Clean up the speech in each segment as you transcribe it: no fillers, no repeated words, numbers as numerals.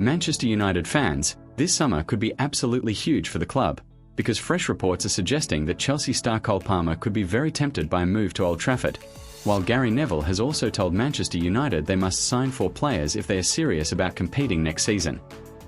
Manchester United fans, this summer could be absolutely huge for the club, because fresh reports are suggesting that Chelsea star Cole Palmer could be very tempted by a move to Old Trafford, while Gary Neville has also told Manchester United they must sign 4 players if they are serious about competing next season.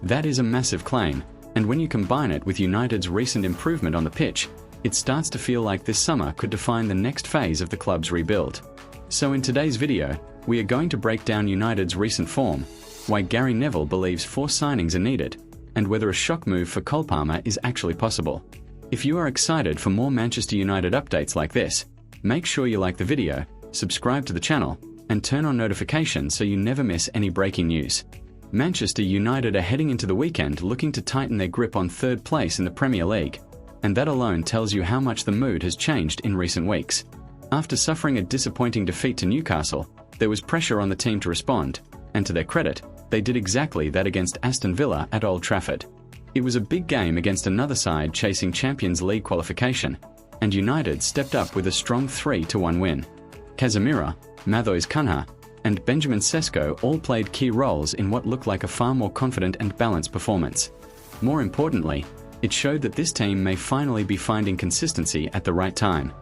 That is a massive claim, and when you combine it with United's recent improvement on the pitch, it starts to feel like this summer could define the next phase of the club's rebuild. So in today's video, we are going to break down United's recent form, why Gary Neville believes 4 signings are needed, and whether a shock move for Cole Palmer is actually possible. If you are excited for more Manchester United updates like this, make sure you like the video, subscribe to the channel, and turn on notifications so you never miss any breaking news. Manchester United are heading into the weekend looking to tighten their grip on 3rd place in the Premier League, and that alone tells you how much the mood has changed in recent weeks. After suffering a disappointing defeat to Newcastle, there was pressure on the team to respond, and to their credit, they did exactly that against Aston Villa at Old Trafford. It was a big game against another side chasing Champions League qualification, and United stepped up with a strong 3-1 win. Casemiro, Matheus Cunha, and Benjamin Sesko all played key roles in what looked like a far more confident and balanced performance. More importantly, it showed that this team may finally be finding consistency at the right time.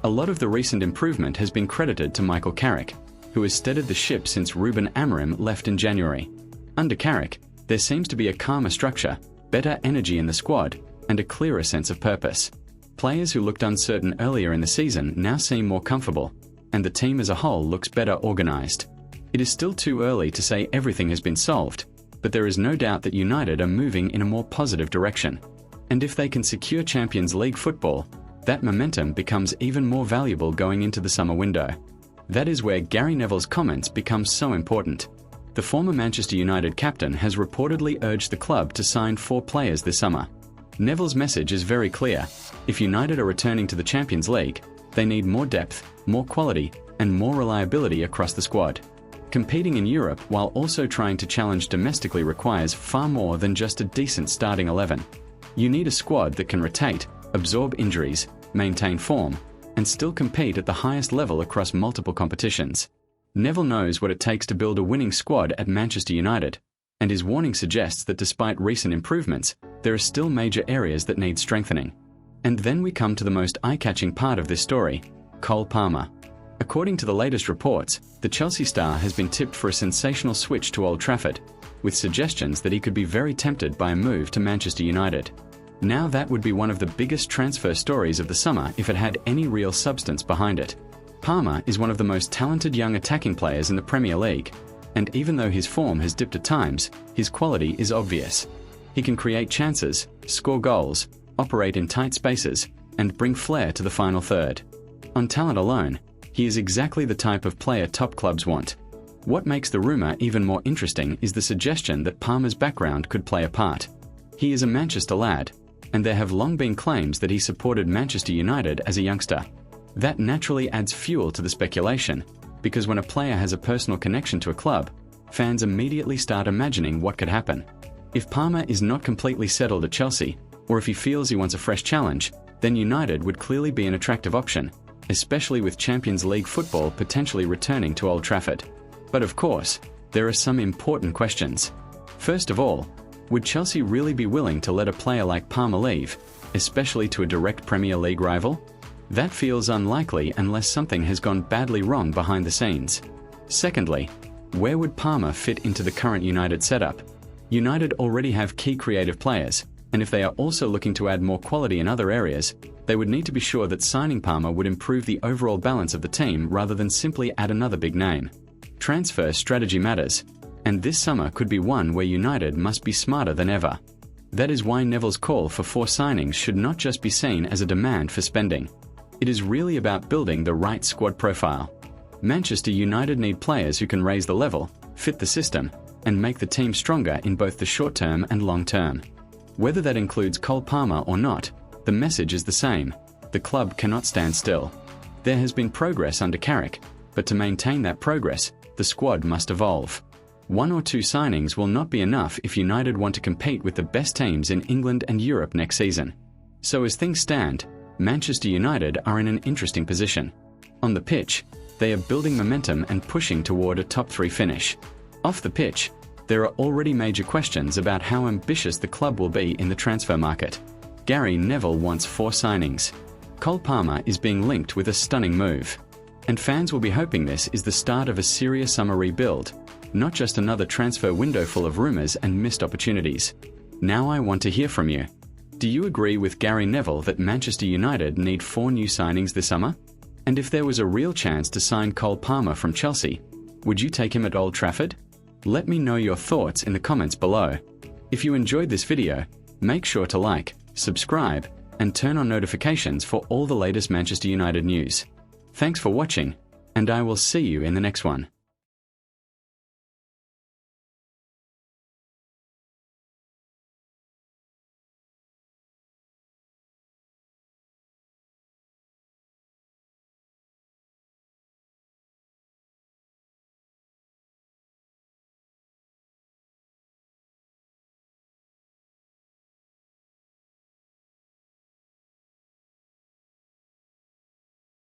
A lot of the recent improvement has been credited to Michael Carrick, who has steadied the ship since Ruben Amorim left in January. Under Carrick, there seems to be a calmer structure, better energy in the squad, and a clearer sense of purpose. Players who looked uncertain earlier in the season now seem more comfortable, and the team as a whole looks better organised. It is still too early to say everything has been solved, but there is no doubt that United are moving in a more positive direction. And if they can secure Champions League football, that momentum becomes even more valuable going into the summer window. That is where Gary Neville's comments become so important. The former Manchester United captain has reportedly urged the club to sign 4 players this summer. Neville's message is very clear. If United are returning to the Champions League, they need more depth, more quality, and more reliability across the squad. Competing in Europe while also trying to challenge domestically requires far more than just a decent starting 11. You need a squad that can rotate, absorb injuries, maintain form, and still compete at the highest level across multiple competitions. Neville knows what it takes to build a winning squad at Manchester United, and his warning suggests that despite recent improvements, there are still major areas that need strengthening. And then we come to the most eye-catching part of this story, Cole Palmer. According to the latest reports, the Chelsea star has been tipped for a sensational switch to Old Trafford, with suggestions that he could be very tempted by a move to Manchester United. Now that would be one of the biggest transfer stories of the summer if it had any real substance behind it. Palmer is one of the most talented young attacking players in the Premier League, and even though his form has dipped at times, his quality is obvious. He can create chances, score goals, operate in tight spaces, and bring flair to the final third. On talent alone, he is exactly the type of player top clubs want. What makes the rumour even more interesting is the suggestion that Palmer's background could play a part. He is a Manchester lad, and there have long been claims that he supported Manchester United as a youngster. That naturally adds fuel to the speculation, because when a player has a personal connection to a club, fans immediately start imagining what could happen. If Palmer is not completely settled at Chelsea, or if he feels he wants a fresh challenge, then United would clearly be an attractive option, especially with Champions League football potentially returning to Old Trafford. But of course, there are some important questions. First of all, would Chelsea really be willing to let a player like Palmer leave, especially to a direct Premier League rival? That feels unlikely unless something has gone badly wrong behind the scenes. Secondly, where would Palmer fit into the current United setup? United already have key creative players, and if they are also looking to add more quality in other areas, they would need to be sure that signing Palmer would improve the overall balance of the team rather than simply add another big name. Transfer strategy matters, and this summer could be one where United must be smarter than ever. That is why Neville's call for 4 signings should not just be seen as a demand for spending. It is really about building the right squad profile. Manchester United need players who can raise the level, fit the system, and make the team stronger in both the short term and long term. Whether that includes Cole Palmer or not, the message is the same: the club cannot stand still. There has been progress under Carrick, but to maintain that progress, the squad must evolve. 1 or 2 signings will not be enough if United want to compete with the best teams in England and Europe next season. So as things stand, Manchester United are in an interesting position. On the pitch, they are building momentum and pushing toward a top 3 finish. Off the pitch, There are already major questions about how ambitious the club will be in the transfer market. Gary Neville wants 4 signings. Cole Palmer is being linked with a stunning move. And fans will be hoping this is the start of a serious summer rebuild, not just another transfer window full of rumours and missed opportunities. Now I want to hear from you. Do you agree with Gary Neville that Manchester United need 4 new signings this summer? And if there was a real chance to sign Cole Palmer from Chelsea, would you take him at Old Trafford? Let me know your thoughts in the comments below. If you enjoyed this video, make sure to like, subscribe, and turn on notifications for all the latest Manchester United news. Thanks for watching, and I will see you in the next one.